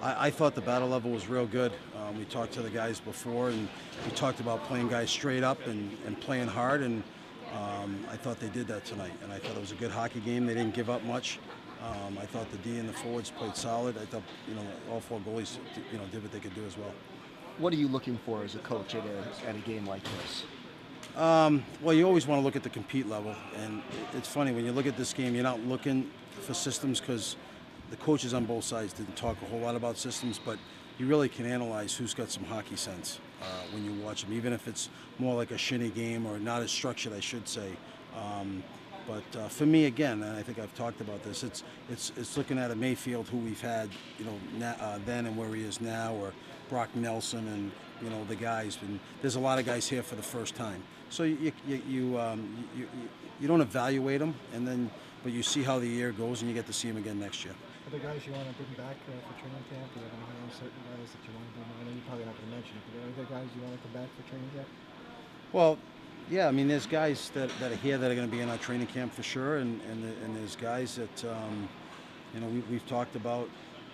I thought the battle level was real good. We talked to the guys before, and we talked about playing guys straight up and playing hard, and I thought they did that tonight. And I thought it was a good hockey game. They didn't give up much. I thought the D and the forwards played solid. I thought, all four goalies, did what they could do as well. What are you looking for as a coach at a game like this? Well, you always want to look at the compete level, and it's funny when you look at this game, you're not looking for systems because the coaches on both sides didn't talk a whole lot about systems, but you really can analyze who's got some hockey sense when you watch them, even if it's more like a shinny game or not as structured, I should say. But for me, again, and I think I've talked about this, it's looking at a Mayfield who we've had, then and where he is now, or Brock Nelson and the guys. And there's a lot of guys here for the first time, so you don't evaluate them, but you see how the year goes, and you get to see them again next year. Are there guys you want to bring back for training camp? Do you have any certain guys that you want to bring back? I know you're probably not going to mention it, but are there guys you want to come back for training camp? Well, yeah, I mean, there's guys that are here that are going to be in our training camp for sure, and there's guys that we've talked about.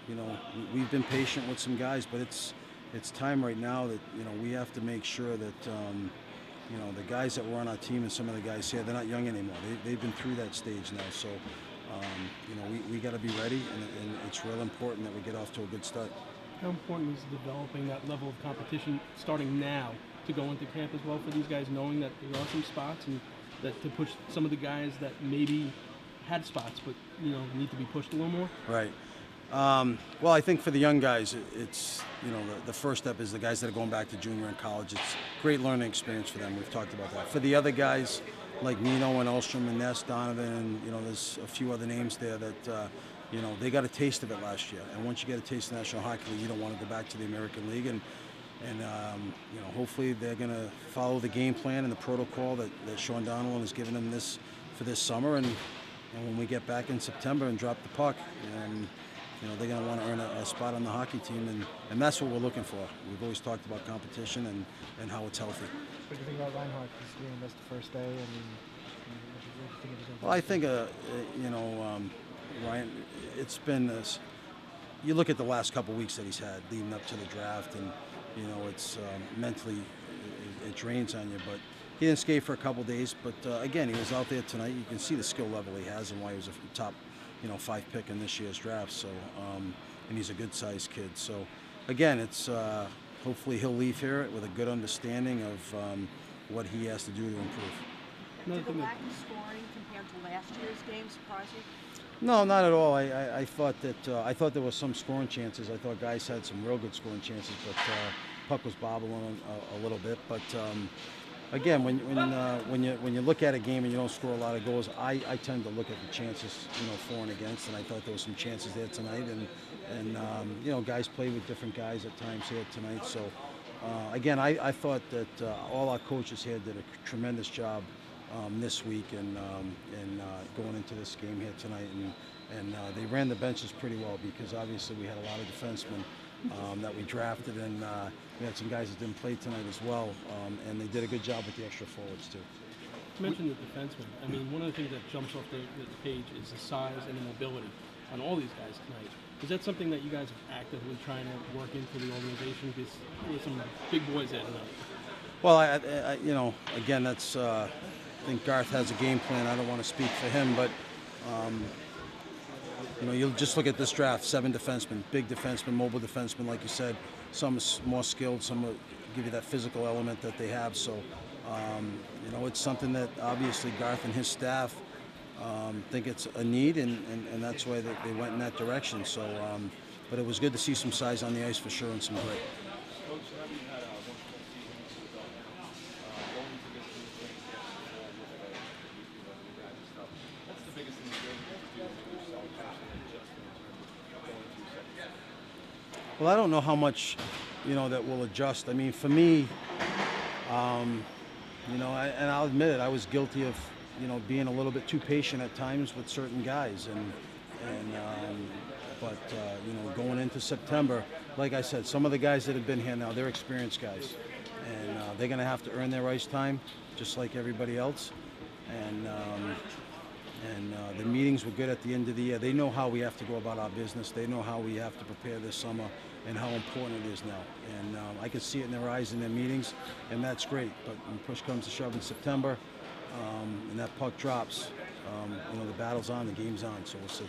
We've been patient with some guys, but it's time right now that we have to make sure that the guys that were on our team and some of the guys here, they're not young anymore. They've been through that stage now, so we got to be ready, and it's real important that we get off to a good start. How important is developing that level of competition starting now to go into camp as well for these guys, knowing that there are some spots and that to push some of the guys that maybe had spots but need to be pushed a little more? Right. Well, I think for the young guys, it's the first step is the guys that are going back to junior and college. It's great learning experience for them. We've talked about that. For the other guys like Nino and Ulstrom and Ness, Donovan, and there's a few other names there that they got a taste of it last year. And once you get a taste of the National Hockey League, you don't want to go back to the American League. And hopefully they're going to follow the game plan and the protocol that Sean Donnellan has given them for this summer. And when we get back in September and drop the puck, they're going to want to earn a spot on the hockey team, and that's what we're looking for. We've always talked about competition and how it's healthy. What do you think about Reinhardt this year? That's the first day. Well, I think Ryan, it's been you look at the last couple weeks that he's had leading up to the draft, and it's mentally it drains on you. But he didn't skate for a couple days. But again, he was out there tonight. You can see the skill level he has and why he was a top 5 pick in this year's draft. So and he's a good-sized kid. So again, it's hopefully he'll leave here with a good understanding of what he has to do to improve. Did the lack of scoring compared to last year's game surprise you? No, not at all. I thought that there was some scoring chances. I thought guys had some real good scoring chances, but puck was bobbling a little bit. But again, when you look at a game and you don't score a lot of goals, I tend to look at the chances, for and against, and I thought there was some chances there tonight. And guys played with different guys at times here tonight. So again, I thought that all our coaches here did a tremendous job this week and going into this game here tonight, and they ran the benches pretty well because obviously we had a lot of defensemen that we drafted, and we had some guys that didn't play tonight as well, and they did a good job with the extra forwards too. You mentioned the defensemen. I mean, one of the things that jumps off the page is the size and the mobility on all these guys tonight. Is that something that you guys are actively trying to work into the organization? Because there's some big boys there tonight. Well, I again, that's. I think Garth has a game plan. I don't want to speak for him, but you'll just look at this draft: 7 defensemen, big defensemen, mobile defensemen, like you said. Some more skilled, some will give you that physical element that they have. So, it's something that obviously Garth and his staff think it's a need, and that's why they went in that direction. So, but it was good to see some size on the ice for sure and some grit. Well, I don't know how much, that will adjust. I mean, for me, and I'll admit it, I was guilty of, being a little bit too patient at times with certain guys, but going into September, like I said, some of the guys that have been here now, they're experienced guys, and they're going to have to earn their ice time, just like everybody else, and And the meetings were good at the end of the year. They know how we have to go about our business. They know how we have to prepare this summer and how important it is now. And I can see it in their eyes in their meetings, and that's great. But when push comes to shove in September, and that puck drops, you know, the battle's on, the game's on. So we'll see.